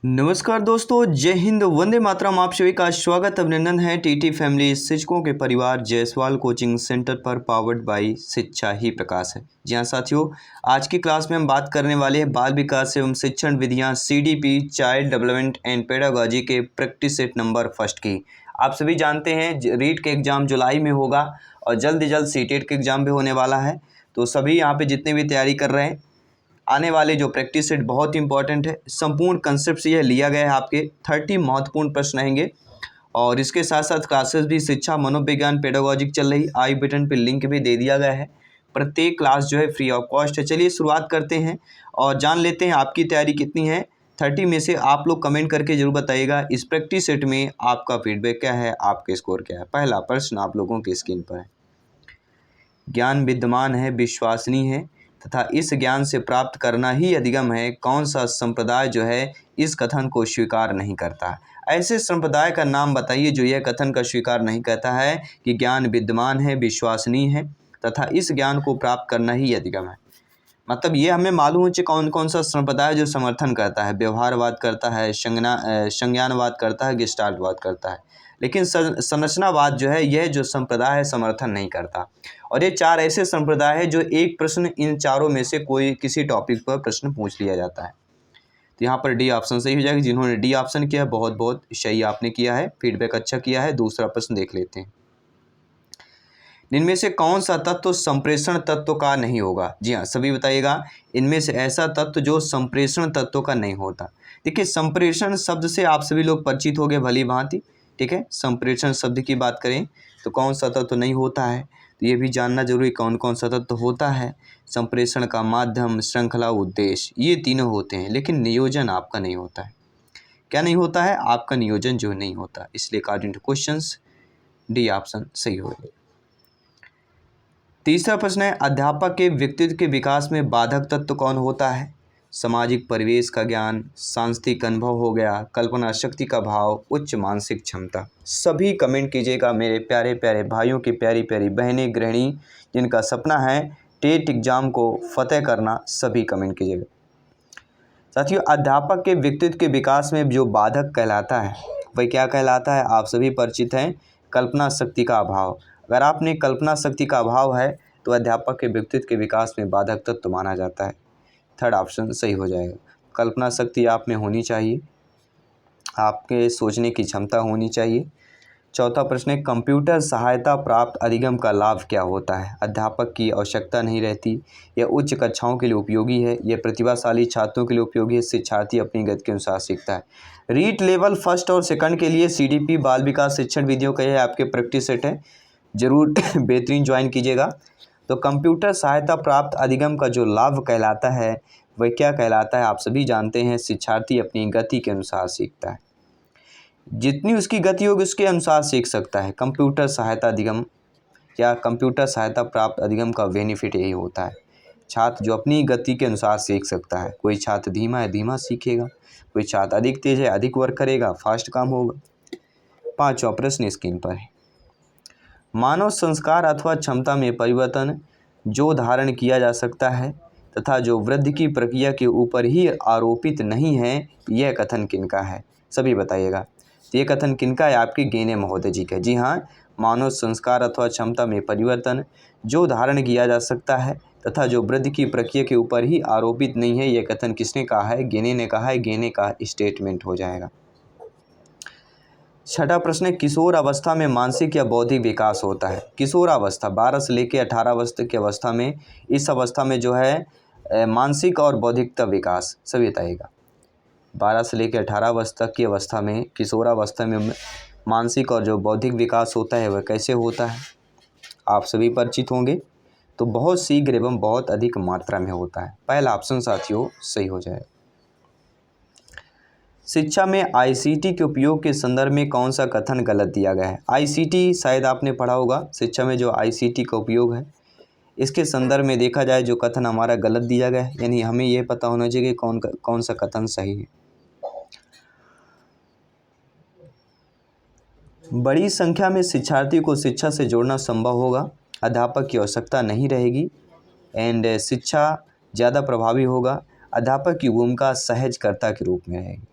नमस्कार दोस्तों, जय हिंद, वंदे मातरम। आप सभी का स्वागत अभिनंदन है टीटी फैमिली शिक्षकों के परिवार जायसवाल कोचिंग सेंटर पर, पावर्ड बाय शिक्षा ही प्रकाश है। जी हाँ साथियों, आज की क्लास में हम बात करने वाले हैं बाल विकास एवं शिक्षण विधियां CDP child development and pedagogy के प्रैक्टिस सेट नंबर फर्स्ट की। आप सभी जानते हैं रीट के एग्ज़ाम जुलाई में होगा और जल्द जल्द सीटेट के एग्ज़ाम भी होने वाला है। तो सभी यहाँ पे जितने भी तैयारी कर रहे हैं, आने वाले जो प्रैक्टिस सेट बहुत इंपॉर्टेंट है। संपूर्ण कंसेप्ट से यह लिया गया है। आपके 30 महत्वपूर्ण प्रश्न रहेंगे और इसके साथ साथ क्लासेस भी शिक्षा मनोविज्ञान पेडागोजिक चल रही। आई बटन पे लिंक भी दे दिया गया है। प्रत्येक क्लास जो है फ्री ऑफ कॉस्ट है। चलिए शुरुआत करते हैं और जान लेते हैं आपकी तैयारी कितनी है। 30 में से आप लोग कमेंट करके जरूर बताइएगा इस प्रैक्टिस सेट में आपका फीडबैक क्या है, आपके स्कोर क्या है। पहला प्रश्न आप लोगों की स्क्रीन पर है। ज्ञान विद्यमान है, विश्वसनीय है तथा इस ज्ञान से प्राप्त करना ही अधिगम है। कौन सा संप्रदाय जो है इस कथन को स्वीकार नहीं करता? ऐसे संप्रदाय का नाम बताइए जो यह कथन का स्वीकार नहीं करता है कि ज्ञान विद्यमान है, विश्वसनीय है तथा इस ज्ञान को प्राप्त करना ही अधिगम है। मतलब ये हमें मालूम हो चाहिए कौन कौन सा संप्रदाय जो समर्थन करता है, व्यवहारवाद करता है, संज्ञानवाद करता है, गेस्टाल्टवाद करता है। लेकिन संरचनावाद जो है यह जो संप्रदाय है समर्थन नहीं करता। और ये चार ऐसे संप्रदाय है जो एक प्रश्न इन चारों में से कोई किसी टॉपिक पर प्रश्न पूछ लिया जाता है। तो यहाँ पर डी ऑप्शन सही हो जाएगा। जिन्होंने डी ऑप्शन किया बहुत बहुत सही आपने किया है, फीडबैक अच्छा किया है। दूसरा प्रश्न देख लेते हैं। इनमें से कौन सा तत्व संप्रेषण तत्व का नहीं होगा? जी हाँ, सभी बताइएगा इनमें से ऐसा तत्व जो संप्रेषण तत्व का नहीं होता। देखिए, संप्रेषण शब्द से आप सभी लोग परिचित हो गए भली भांति। ठीक है, संप्रेषण शब्द की बात करें तो कौन सा तत्व नहीं होता है, तो ये भी जानना जरूरी कौन कौन सा तत्व होता है। संप्रेषण का माध्यम, श्रृंखला, उद्देश्य, ये तीनों होते हैं, लेकिन नियोजन आपका नहीं होता है। क्या नहीं होता है? आपका नियोजन जो नहीं होता। इसलिए according two questions D option सही होगा। तीसरा प्रश्न है, अध्यापक के व्यक्तित्व के विकास में बाधक तत्व कौन होता है? सामाजिक परिवेश का ज्ञान, सांस्कृतिक अनुभव हो गया, कल्पना शक्ति का भाव, उच्च मानसिक क्षमता। सभी कमेंट कीजिएगा मेरे प्यारे प्यारे भाइयों की प्यारी प्यारी बहनें, गृहिणी जिनका सपना है टेट एग्जाम को फतेह करना, सभी कमेंट कीजिएगा। साथियों, अध्यापक के व्यक्तित्व के विकास में जो बाधक कहलाता है वह क्या कहलाता है? आप सभी परिचित हैं, कल्पना शक्ति का अभाव। अगर आपने कल्पना शक्ति का अभाव है तो अध्यापक के व्यक्तित्व के विकास में बाधक तत्व माना जाता है। थर्ड ऑप्शन सही हो जाएगा। कल्पना शक्ति आप में होनी चाहिए, आपके सोचने की क्षमता होनी चाहिए। चौथा प्रश्न है, कंप्यूटर सहायता प्राप्त अधिगम का लाभ क्या होता है? अध्यापक की आवश्यकता नहीं रहती, यह उच्च कक्षाओं के लिए उपयोगी है, यह प्रतिभाशाली छात्रों के लिए उपयोगी है, शिक्षार्थी अपनी गति के अनुसार सीखता है। रीट लेवल फर्स्ट और सेकंड के लिए सीडीपी बाल विकास शिक्षण विधियों का यह आपके प्रैक्टिस सेट है, जरूर बेहतरीन ज्वाइन कीजिएगा। तो कंप्यूटर सहायता प्राप्त अधिगम का जो लाभ कहलाता है वह क्या कहलाता है? आप सभी जानते हैं, शिक्षार्थी अपनी गति के अनुसार सीखता है। जितनी उसकी गति होगी उसके अनुसार सीख सकता है। कंप्यूटर सहायता अधिगम या कंप्यूटर सहायता प्राप्त अधिगम का बेनिफिट यही होता है, छात्र जो अपनी गति के अनुसार सीख सकता है। कोई छात्र धीमा है, धीमा सीखेगा, कोई छात्र अधिक तेज है, अधिक वर्क करेगा, फास्ट काम होगा। पांचवा प्रश्न स्क्रीन पर है। मानव संस्कार अथवा क्षमता में परिवर्तन जो धारण किया जा सकता है तथा जो वृद्धि की प्रक्रिया के ऊपर ही आरोपित नहीं है, यह कथन किनका है? सभी बताइएगा। तो ये कथन किनका है? आपके गेने महोदय जी का। जी हाँ, मानव संस्कार अथवा क्षमता में परिवर्तन जो धारण किया जा सकता है तथा जो वृद्धि की प्रक्रिया के ऊपर ही आरोपित नहीं है, यह कथन किसने कहा है? गेने ने कहा है। गेने का स्टेटमेंट हो जाएगा। छठा प्रश्न है, किशोर अवस्था में मानसिक या बौद्धिक विकास होता है? किशोर अवस्था 12 से लेकर 18 वर्ष तक की अवस्था में, इस अवस्था में जो है मानसिक और बौद्धिकता विकास, सभी बताइएगा। 12 से लेकर 18 वर्ष तक की अवस्था में, किशोरावस्था में मानसिक और जो बौद्धिक विकास होता है वह कैसे होता है? आप सभी परिचित होंगे। तो बहुत शीघ्र एवं बहुत अधिक मात्रा में होता है। पहला ऑप्शन साथियों सही हो जाएगा। शिक्षा में आईसीटी के उपयोग के संदर्भ में कौन सा कथन गलत दिया गया है? आईसीटी शायद आपने पढ़ा होगा। शिक्षा में जो आईसीटी का उपयोग है इसके संदर्भ में देखा जाए जो कथन हमारा गलत दिया गया है, यानी हमें यह पता होना चाहिए कि कौन सा कथन सही है। बड़ी संख्या में शिक्षार्थी को शिक्षा से जोड़ना संभव होगा, अध्यापक की आवश्यकता नहीं रहेगी एंड शिक्षा ज़्यादा प्रभावी होगा, अध्यापक की भूमिका सहजकर्ता के रूप में रहेगी।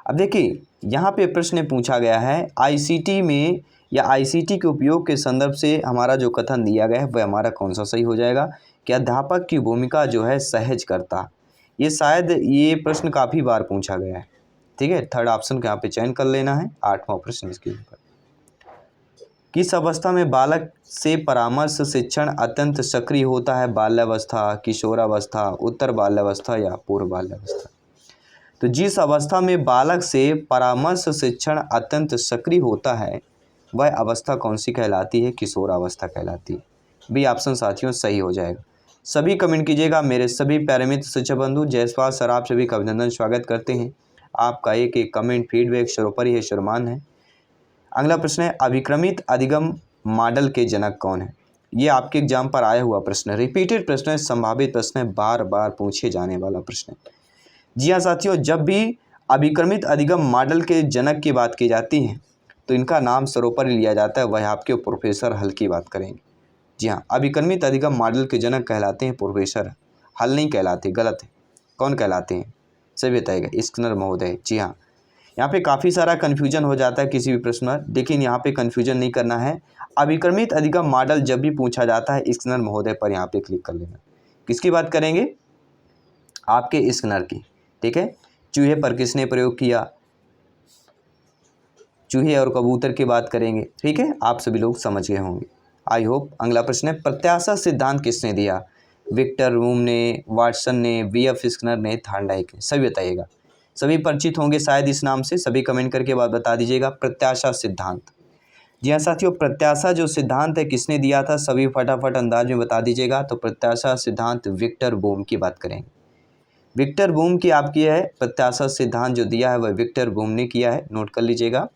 अब देखिए यहाँ पे प्रश्न पूछा गया है आईसीटी में या आईसीटी के उपयोग के संदर्भ से हमारा जो कथन दिया गया है वह हमारा कौन सा सही हो जाएगा कि अध्यापक की भूमिका जो है सहज करता। ये शायद ये प्रश्न काफ़ी बार पूछा गया है। ठीक है, थर्ड ऑप्शन का यहाँ पे चयन कर लेना है। 8वां प्रश्न इसके ऊपर, किस अवस्था में बालक से परामर्श शिक्षण अत्यंत सक्रिय होता है? बाल्यावस्था, किशोरावस्था, उत्तर बाल्यावस्था या पूर्व बाल्यावस्था? तो जिस अवस्था में बालक से परामर्श शिक्षण अत्यंत सक्रिय होता है वह अवस्था कौन सी कहलाती है? किशोरावस्था कहलाती है। बी ऑप्शन साथियों सही हो जाएगा। सभी कमेंट कीजिएगा। मेरे सभी प्यारे मित्र शिक्षक बंधु, जायसवाल सर आप सभी का अभिनंदन स्वागत करते हैं। आपका एक एक कमेंट फीडबैक सर्वोपरि है, सम्मान है। अगला प्रश्न है अभिक्रमित अधिगम मॉडल के जनक कौन है? ये आपके एग्जाम पर आया हुआ प्रश्न है, रिपीटेड प्रश्न है, संभावित प्रश्न है, बार बार पूछे जाने वाला प्रश्न है। जी हाँ साथियों, जब भी अभिक्रमित अधिगम मॉडल के जनक की बात की जाती है तो इनका नाम सर्वोपरि लिया जाता है, वह आपके प्रोफेसर हल की बात करेंगे। जी हाँ, अभिक्रमित अधिगम मॉडल के जनक कहलाते हैं प्रोफेसर हल, नहीं कहलाते, गलत है। कौन कहलाते हैं सभी बताइएगा? स्किनर महोदय। जी हाँ, यहाँ पे काफ़ी सारा कन्फ्यूजन हो जाता है किसी भी प्रश्न में, लेकिन यहाँ पे कन्फ्यूजन नहीं करना है। अभिक्रमित अधिगम मॉडल जब भी पूछा जाता है स्किनर महोदय पर यहाँ पे क्लिक कर लेना। किसकी बात करेंगे? आपके स्किनर की। ठीक है, चूहे पर किसने प्रयोग किया? चूहे और कबूतर की बात करेंगे। ठीक है, आप सभी लोग समझ गए होंगे, आई होप। अगला प्रश्न है प्रत्याशा सिद्धांत किसने दिया? विक्टर रूम ने, वाटसन ने, वी.एफ. स्किनर ने, थॉर्नडाइक ने? सभी बताइएगा। सभी परिचित होंगे शायद इस नाम से, सभी कमेंट करके बाद बता दीजिएगा। प्रत्याशा सिद्धांत। जी हाँ साथियों, प्रत्याशा जो सिद्धांत है किसने दिया था? सभी फटाफट अंदाज में बता दीजिएगा। तो प्रत्याशा सिद्धांत विक्टर बूम की बात करेंगे। विक्टर बूम की आपकी है प्रत्याशा सिद्धांत जो दिया है वह विक्टर बूम ने किया है, नोट कर लीजिएगा।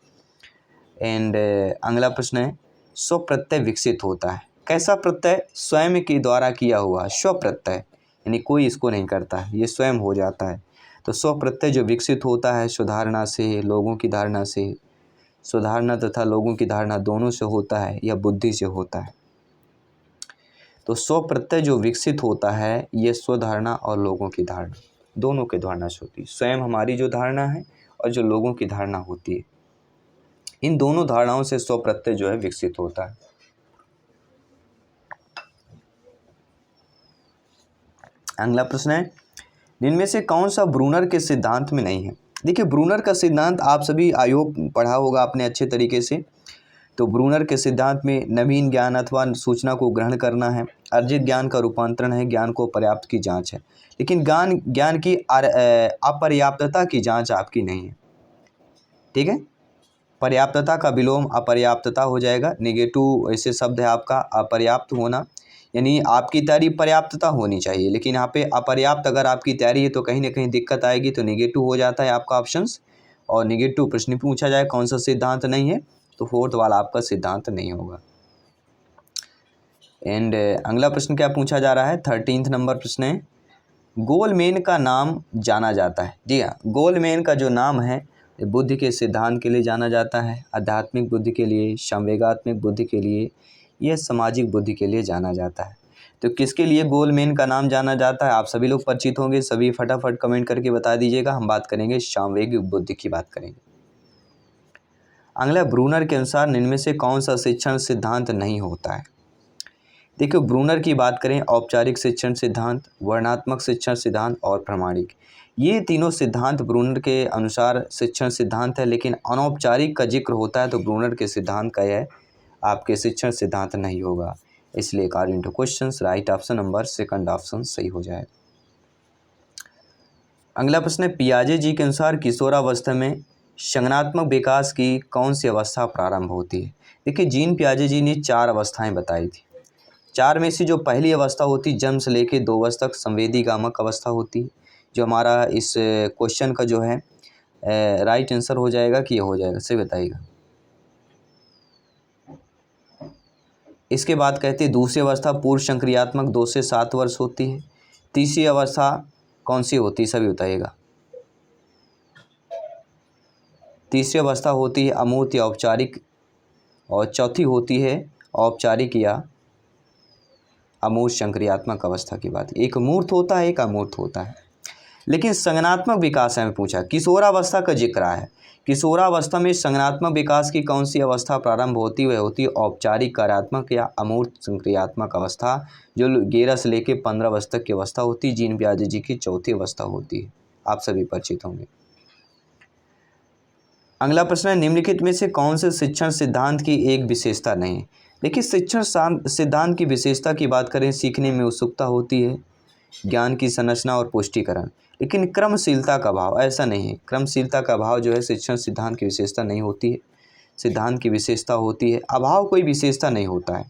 एंड अगला प्रश्न है स्व प्रत्यय विकसित होता है। कैसा प्रत्यय? स्वयं के द्वारा किया हुआ स्व प्रत्यय, यानी कोई इसको नहीं करता है, ये स्वयं हो जाता है। तो स्व प्रत्यय जो विकसित होता है सुधारणा से, लोगों की धारणा से, सुधारणा तथा लोगों की धारणा दोनों से होता है या बुद्धि से होता है? तो स्व प्रत्यय जो विकसित होता है ये स्वधारणा और लोगों की धारणा दोनों के धारणा से होती है। स्वयं हमारी जो धारणा है और जो लोगों की धारणा होती है, इन दोनों धारणाओं से स्व प्रत्यय जो है विकसित होता है। अगला प्रश्न है इनमें से कौन सा ब्रूनर के सिद्धांत में नहीं है? देखिए ब्रूनर का सिद्धांत आप सभी आयोग पढ़ा होगा आपने अच्छे तरीके से। तो ब्रूनर के सिद्धांत में नवीन ज्ञान अथवा सूचना को ग्रहण करना है, अर्जित ज्ञान का रूपांतरण है, ज्ञान को पर्याप्त की जांच है। लेकिन ज्ञान की अपर्याप्तता की जांच आपकी नहीं है। ठीक है, पर्याप्तता का विलोम अपर्याप्तता हो जाएगा। नेगेटिव ऐसे शब्द है आपका अपर्याप्त होना, यानी आपकी तैयारी पर्याप्तता होनी चाहिए, लेकिन यहाँ पे अपर्याप्त अगर आपकी तैयारी है तो कहीं ना कहीं दिक्कत आएगी, तो नेगेटिव हो जाता है आपका ऑप्शंस। और नेगेटिव प्रश्न पूछा जाए कौन सा सिद्धांत नहीं है, तो फोर्थ वाला आपका सिद्धांत नहीं होगा। एंड अगला प्रश्न क्या पूछा जा रहा है? 13 नंबर प्रश्न है गोलमेन का नाम जाना जाता है। जी हाँ, गोलमेन का जो नाम है बुद्धि के सिद्धांत के लिए जाना जाता है, आध्यात्मिक बुद्धि के लिए, संवेगात्मक बुद्धि के लिए, यह सामाजिक बुद्धि के लिए जाना जाता है। तो किसके लिए गोलमेन का नाम जाना जाता है? आप सभी लोग परिचित होंगे, सभी फटाफट कमेंट करके बता दीजिएगा। हम बात करेंगे सामवेगिक बुद्धि की बात करेंगे। अगला ब्रूनर के अनुसार निम्न में से कौन सा शिक्षण सिद्धांत नहीं होता है? देखिए ब्रूनर की बात करें औपचारिक शिक्षण सिद्धांत, वर्णात्मक शिक्षण सिद्धांत और प्रामाणिक, ये तीनों सिद्धांत ब्रूनर के अनुसार शिक्षण सिद्धांत है। लेकिन अनौपचारिक का जिक्र होता है तो ब्रूनर के सिद्धांत का यह आपके शिक्षण सिद्धांत नहीं होगा। इसलिए according two questions right option number second option सही हो जाए। अगला प्रश्न है पियाजे जी के अनुसार किशोरावस्था में संज्ञानात्मक विकास की कौन सी अवस्था प्रारंभ होती है? देखिए जीन पियाजे जी ने 4 अवस्थाएं बताई थी। 4 में से जो पहली अवस्था होती जन्म से लेकर 2 वर्ष तक संवेदीगामक अवस्था होती है, जो हमारा इस क्वेश्चन का जो है राइट आंसर हो जाएगा कि ये हो जाएगा, सही बताइएगा। इसके बाद कहते हैं दूसरी अवस्था पूर्व संक्रियात्मक 2 से 7 वर्ष होती है। तीसरी अवस्था कौन सी होती है, सभी बताइएगा। तीसरी अवस्था होती है अमूर्त या औपचारिक, और चौथी होती है औपचारिक या अमूर्त संक्रियात्मक अवस्था की बात। एक मूर्त होता है, एक अमूर्त होता है। लेकिन संज्ञानात्मक विकास में पूछा, किशोरावस्था का जिक्र है। किशोरावस्था में संज्ञानात्मक विकास की कौन सी अवस्था प्रारंभ होती है? वह होती है औपचारिक कार्यात्मक या अमूर्त संक्रियात्मक अवस्था, जो 11 से लेकर 15 वर्ष तक की अवस्था होती है। जीन पियाजे जी की चौथी अवस्था होती है, आप सभी परिचित होंगे। अगला प्रश्न है, निम्नलिखित में से कौन से शिक्षण सिद्धांत की एक विशेषता नहीं है? देखिए, शिक्षण सिद्धांत की विशेषता की बात करें, सीखने में उत्सुकता होती है, ज्ञान की संरचना और पुष्टिकरण, लेकिन क्रमशीलता का अभाव ऐसा नहीं है। क्रमशीलता का अभाव जो है शिक्षण सिद्धांत की विशेषता नहीं होती है। सिद्धांत की विशेषता होती है, अभाव कोई विशेषता नहीं होता है।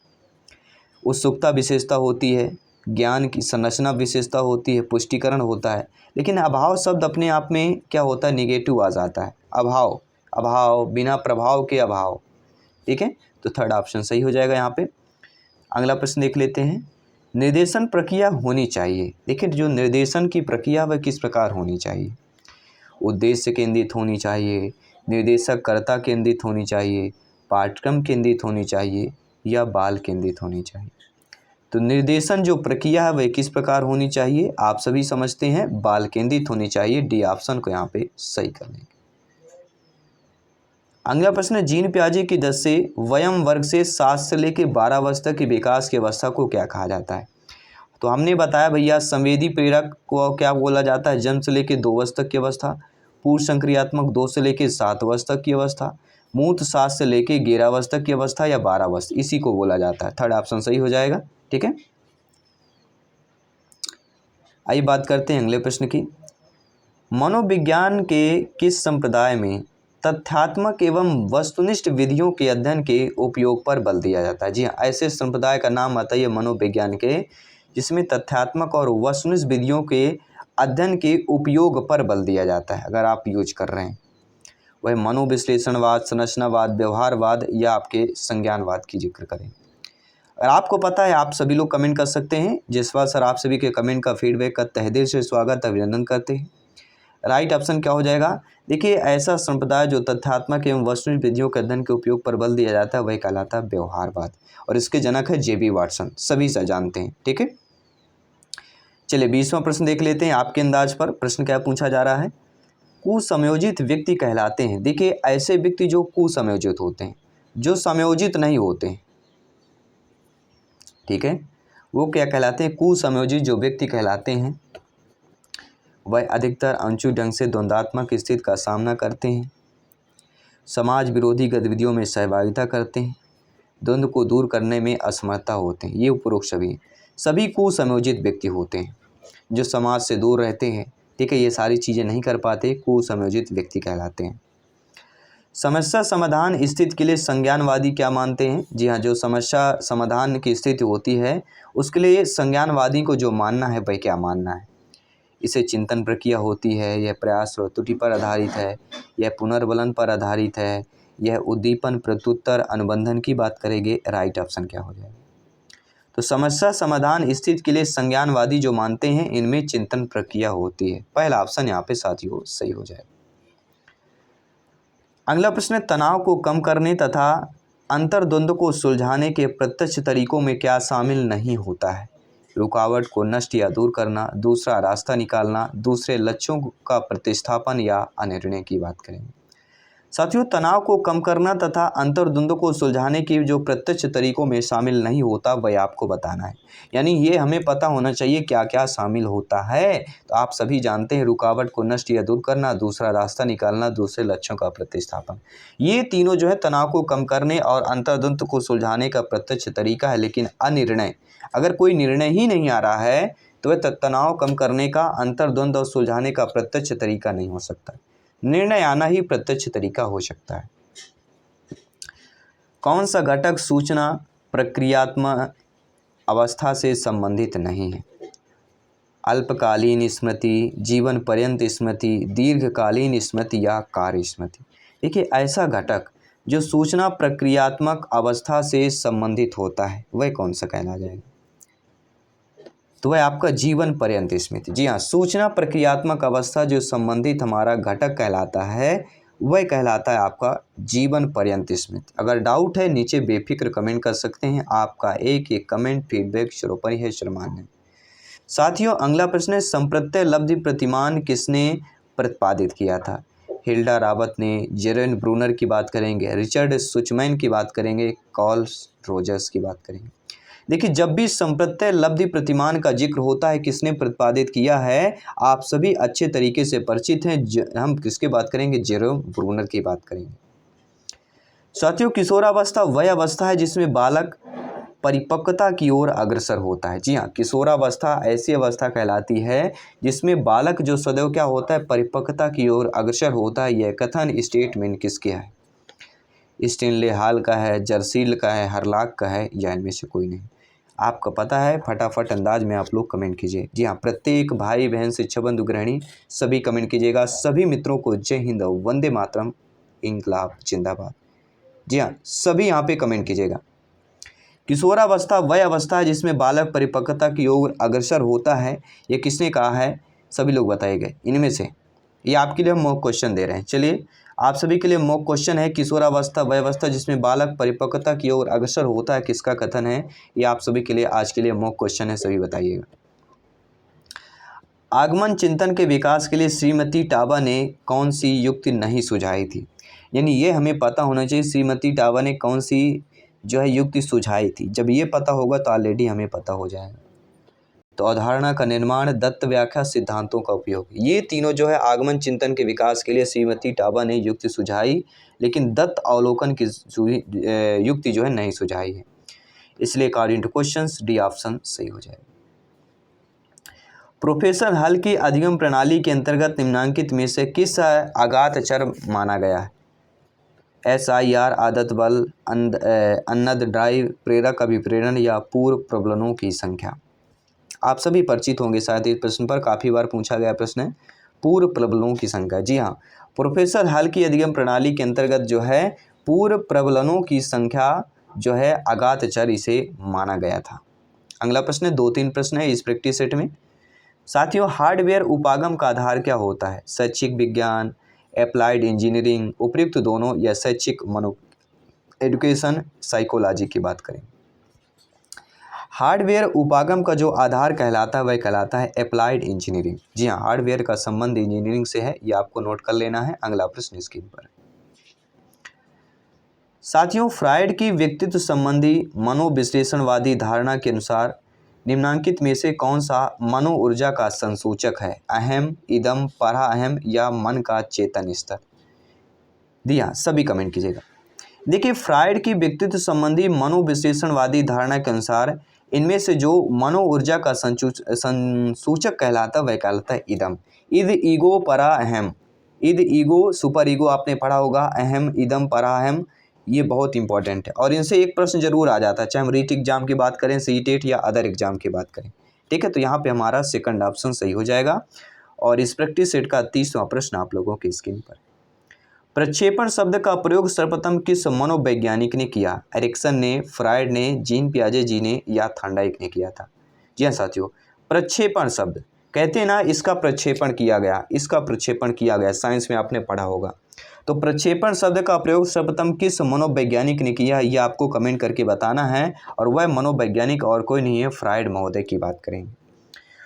उत्सुकता विशेषता होती है, ज्ञान की संरचना विशेषता होती है, पुष्टिकरण होता है, लेकिन अभाव शब्द अपने आप में क्या होता है? निगेटिव आ जाता है। अभाव, अभाव, बिना प्रभाव के अभाव। ठीक है, तो थर्ड ऑप्शन सही हो जाएगा यहाँ पे। अगला प्रश्न देख लेते हैं, निर्देशन प्रक्रिया होनी चाहिए। देखिए, जो निर्देशन की प्रक्रिया वह किस प्रकार होनी चाहिए? उद्देश्य केंद्रित होनी चाहिए, निर्देशक कर्ता केंद्रित होनी चाहिए, पाठ्यक्रम केंद्रित होनी चाहिए या बाल केंद्रित होनी चाहिए? तो निर्देशन जो प्रक्रिया है वह किस प्रकार होनी चाहिए? आप सभी समझते हैं बाल केंद्रित होनी चाहिए। डी ऑप्शन को यहाँ पे सही कर लेंगे। अगला प्रश्न है, जीन पियाजे की 10 से वयम वर्ग से 7 से लेकर 12 वर्ष तक की विकास की अवस्था को क्या कहा जाता है? तो हमने बताया भैया, संवेदी प्रेरक को क्या बोला जाता है? जन्म से लेकर 2 वर्ष तक की अवस्था, पूर्व संक्रियात्मक 2 से लेकर 7 वर्ष तक की अवस्था, मूर्त 7 से लेकर 11 वर्ष तक की अवस्था या 12 वर्ष, इसी को बोला जाता है। थर्ड ऑप्शन सही हो जाएगा। ठीक है, आइए बात करते हैं अगले प्रश्न की। मनोविज्ञान के किस संप्रदाय में तथ्यात्मक एवं वस्तुनिष्ठ विधियों के अध्ययन के उपयोग पर बल दिया जाता है? जी हाँ, ऐसे संप्रदाय का नाम आता है मनोविज्ञान के, जिसमें तथ्यात्मक और वस्तुनिष्ठ विधियों के अध्ययन के उपयोग पर बल दिया जाता है। अगर आप यूज कर रहे हैं, वह मनोविश्लेषणवाद, संरचनावाद, व्यवहारवाद या आपके संज्ञानवाद की जिक्र करें। अगर आपको पता है, आप सभी लोग कमेंट कर सकते हैं। जयसवाल सर आप सभी के कमेंट का फीडबैक का तहे दिल से स्वागत, अभिनंदन करते हैं। राइट ऑप्शन क्या हो जाएगा? देखिए, ऐसा संप्रदाय जो तथ्यात्मक एवं वस्तुनिष्ठ विधियों के अध्ययन के उपयोग पर बल दिया जाता है वही कहलाता है व्यवहारवाद, और इसके जनक है जे.बी. वाटसन, सभी से जानते हैं। ठीक है, चलिए 20वां प्रश्न देख लेते हैं आपके अंदाज पर। प्रश्न क्या पूछा जा रहा है? कुसमयोजित व्यक्ति कहलाते हैं। देखिए, ऐसे व्यक्ति जो कुसमयोजित होते हैं, जो समयोजित नहीं होते हैं, ठीक है, वो क्या कहलाते हैं? कुसमयोजित जो व्यक्ति कहलाते हैं वह अधिकतर अनुचित ढंग से द्वंद्वात्मक स्थिति का सामना करते हैं, समाज विरोधी गतिविधियों में सहभागिता करते हैं, द्वंद्व को दूर करने में असमर्थता होते हैं। ये उपरोक्त सभी कुसमयोजित व्यक्ति होते हैं, जो समाज से दूर रहते हैं। ठीक है, ये सारी चीज़ें नहीं कर पाते, कुसमयोजित व्यक्ति कहलाते हैं। समस्या समाधान स्थिति के लिए संज्ञानवादी क्या मानते हैं? जी हाँ, जो समस्या समाधान की स्थिति होती है उसके लिए संज्ञानवादी को जो मानना है वह क्या मानना है? इसे चिंतन प्रक्रिया होती है, यह प्रयास और त्रुटि पर आधारित है, यह पुनर्बलन पर आधारित है, यह उद्दीपन प्रत्युत्तर अनुबंधन की बात करेंगे। राइट ऑप्शन क्या हो जाएगा? तो समस्या समाधान स्थिति के लिए संज्ञानवादी जो मानते हैं इनमें चिंतन प्रक्रिया होती है। पहला ऑप्शन यहाँ पे साथियों सही हो जाएगा। अगला प्रश्न है, तनाव को कम करने तथा अंतर्द्वंद को सुलझाने के प्रत्यक्ष तरीकों में क्या शामिल नहीं होता है? रुकावट को नष्ट या दूर करना, दूसरा रास्ता निकालना, दूसरे लक्ष्यों का प्रतिस्थापन या अनिर्णय की बात करेंगे। साथियों, तनाव को कम करना तथा अंतर्द्वंद को सुलझाने के जो प्रत्यक्ष तरीकों में शामिल नहीं होता वह आपको बताना है। यानी ये हमें पता होना चाहिए क्या क्या शामिल होता है। तो आप सभी जानते हैं, रुकावट को नष्ट या दूर करना, दूसरा रास्ता निकालना, दूसरे लक्ष्यों का प्रतिस्थापन, ये तीनों जो है तनाव को कम करने और अंतर्द्वंद को सुलझाने का प्रत्यक्ष तरीका है। लेकिन अनिर्णय, अगर कोई निर्णय ही नहीं आ रहा है तो वह तनाव कम करने का, अंतर्द्वंद और सुलझाने का प्रत्यक्ष तरीका नहीं हो सकता। निर्णय आना ही प्रत्यक्ष तरीका हो सकता है। कौन सा घटक सूचना प्रक्रियात्मक अवस्था से संबंधित नहीं है? अल्पकालीन स्मृति, जीवन पर्यंत स्मृति, दीर्घकालीन स्मृति या कार्य स्मृति। देखिए, ऐसा घटक जो सूचना प्रक्रियात्मक अवस्था से संबंधित होता है वह कौन सा कहला जाएगा? तो वह आपका जीवन पर्यंत स्मृति। जी हाँ, सूचना प्रक्रियात्मक अवस्था जो संबंधित हमारा घटक कहलाता है वह कहलाता है आपका जीवन पर्यंत स्मृति। अगर डाउट है नीचे बेफिक्र कमेंट कर सकते हैं। आपका एक एक कमेंट फीडबैक सर्वोपरि है, सम्मान है। साथियों अगला प्रश्न है, संप्रत्यय लब्धि प्रतिमान किसने प्रतिपादित किया था? हिल्डा रावत ने, जेरेन ब्रूनर की बात करेंगे, रिचर्ड सुचमैन की बात करेंगे, कार्ल रोजर्स की बात करेंगे। देखिए, जब भी संप्रत्यय लब्धि प्रतिमान का जिक्र होता है, किसने प्रतिपादित किया है, आप सभी अच्छे तरीके से परिचित हैं। हम किसकी बात करेंगे? जेरोम ब्रूनर की बात करेंगे। साथियों किशोरावस्था वह अवस्था है जिसमें बालक परिपक्वता की ओर अग्रसर होता है। जी हाँ, किशोरावस्था ऐसी अवस्था कहलाती है जिसमें बालक जो सदैव क्या होता है? परिपक्वता की ओर अग्रसर होता है। यह कथन स्टेटमेंट किसके है? स्टेनले हाल का है, जर्सील का है, हरलाक का है, या इनमें से कोई नहीं? आपको पता है, फटाफट अंदाज में आप लोग कमेंट कीजिए। जी हाँ, प्रत्येक भाई बहन शिक्षा बंधु गृहिणी सभी कमेंट कीजिएगा। सभी मित्रों को जय हिंद, वंदे मातरम, इंकलाब जिंदाबाद। जी हाँ, सभी यहाँ पे कमेंट कीजिएगा। किशोरावस्था वह अवस्था है जिसमें बालक परिपक्वता की ओर अग्रसर होता है। ये किसने कहा है? सभी लोग बताइएगा इनमें से। ये आपके लिए हम मॉक क्वेश्चन दे रहे हैं। चलिए, आप सभी के लिए मॉक क्वेश्चन है, किशोरावस्था वह अवस्था जिसमें बालक परिपक्वता की ओर अग्रसर होता है, किसका कथन है? ये आप सभी के लिए आज के लिए मॉक क्वेश्चन है, सभी बताइएगा। आगमन चिंतन के विकास के लिए श्रीमती टाबा ने कौन सी युक्ति नहीं सुझाई थी? यानी ये हमें पता होना चाहिए, श्रीमती टाबा ने कौन सी जो है युक्ति सुझाई थी। जब ये पता होगा तो ऑलरेडी हमें पता हो जाएगा। तो अवधारणा का निर्माण, दत्त व्याख्या, सिद्धांतों का उपयोग, ये तीनों जो है आगमन चिंतन के विकास के लिए श्रीमती टाबा ने युक्ति सुझाई, लेकिन दत्त अवलोकन की युक्ति जो है नहीं सुझाई है। इसलिए according two questions D option सही हो जाएगा। प्रोफेसर हल की अधिगम प्रणाली के अंतर्गत निम्नांकित में से किस आघात चर माना गया है? SIR आदत बल, अन्नद ड्राइव, प्रेरक अभिप्रेरण, या पूर्व प्रबलनों की संख्या। आप सभी परिचित होंगे शायद इस प्रश्न पर, काफ़ी बार पूछा गया प्रश्न है, पूर्व प्रबलनों की संख्या। जी हाँ, प्रोफेसर हल की अधिगम प्रणाली के अंतर्गत जो है पूर्व प्रबलनों की संख्या जो है आघात चर इसे माना गया था। अगला प्रश्न है, 2-3 प्रश्न है इस प्रैक्टिस सेट में। साथियों हार्डवेयर उपागम का आधार क्या होता है? शैक्षिक विज्ञान, अप्लाइड इंजीनियरिंग, उपयुक्त दोनों, या शैक्षिक मनो एजुकेशन साइकोलॉजी की बात करें। हार्डवेयर उपागम का जो आधार कहलाता है वह कहलाता है अप्लाइड इंजीनियरिंग। जी हाँ, हार्डवेयर का संबंध इंजीनियरिंग से है, ये आपको नोट कर लेना है। अगला प्रश्न स्क्रीन पर। साथियों फ्रायड की व्यक्तित्व संबंधी मनोविश्लेषणवादी धारणा के अनुसार निम्नांकित में से कौन सा मनो ऊर्जा का संसूचक है? अहम, इदम, परा अहम, या मन का चेतन स्तर? दिया सभी कमेंट कीजिएगा। देखिए, फ्रायड की व्यक्तित्व संबंधी मनोविश्लेषणवादी धारणा के अनुसार इनमें से जो मनो ऊर्जा का संसूचक कहलाता है वह कहलाता है इदम। इद, ईगो, परा अहम। इद ईगो, सुपर ईगो आपने पढ़ा होगा। अहम, इदम, परा अहम, ये बहुत इंपॉर्टेंट है और इनसे एक प्रश्न जरूर आ जाता है, चाहे हम रीट एग्जाम की बात करें, सीटेट या अदर एग्जाम की बात करें। ठीक है, तो यहाँ पे हमारा सेकंड ऑप्शन सही हो जाएगा। और इस प्रैक्टिस सेट का 30वां प्रश्न आप लोगों की स्क्रीन पर। प्रक्षेपण शब्द का प्रयोग सर्वप्रथम किस मनोवैज्ञानिक ने किया? एरिक्सन ने, फ्रायड ने, जीन पियाजे जी ने, या थॉर्नडाइक ने किया था? जी हाँ साथियों, प्रक्षेपण शब्द कहते हैं ना, इसका प्रक्षेपण किया गया, इसका प्रक्षेपण किया गया, साइंस में आपने पढ़ा होगा। तो प्रक्षेपण शब्द का प्रयोग सर्वप्रथम किस मनोवैज्ञानिक ने किया, यह आपको कमेंट करके बताना है। और वह मनोवैज्ञानिक और कोई नहीं है, फ्रायड महोदय की बात करेंगे।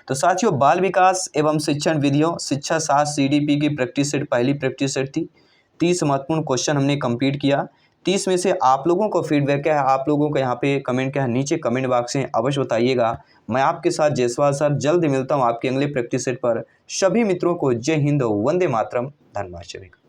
तो साथियों बाल विकास एवं शिक्षण विधियों शिक्षा शास्त्र CDP की प्रैक्टिस सेट पहली प्रैक्टिस सेट थी। 30 महत्वपूर्ण क्वेश्चन हमने कंप्लीट किया। 30 में से आप लोगों को फीडबैक क्या है, आप लोगों का यहाँ पे कमेंट क्या है, नीचे कमेंट बॉक्स में अवश्य बताइएगा। मैं आपके साथ जयसवाल सर जल्द मिलता हूँ आपके अगले प्रैक्टिस सेट पर। सभी मित्रों को जय हिंद, वंदे मातरम, धन्यवाद सभी का।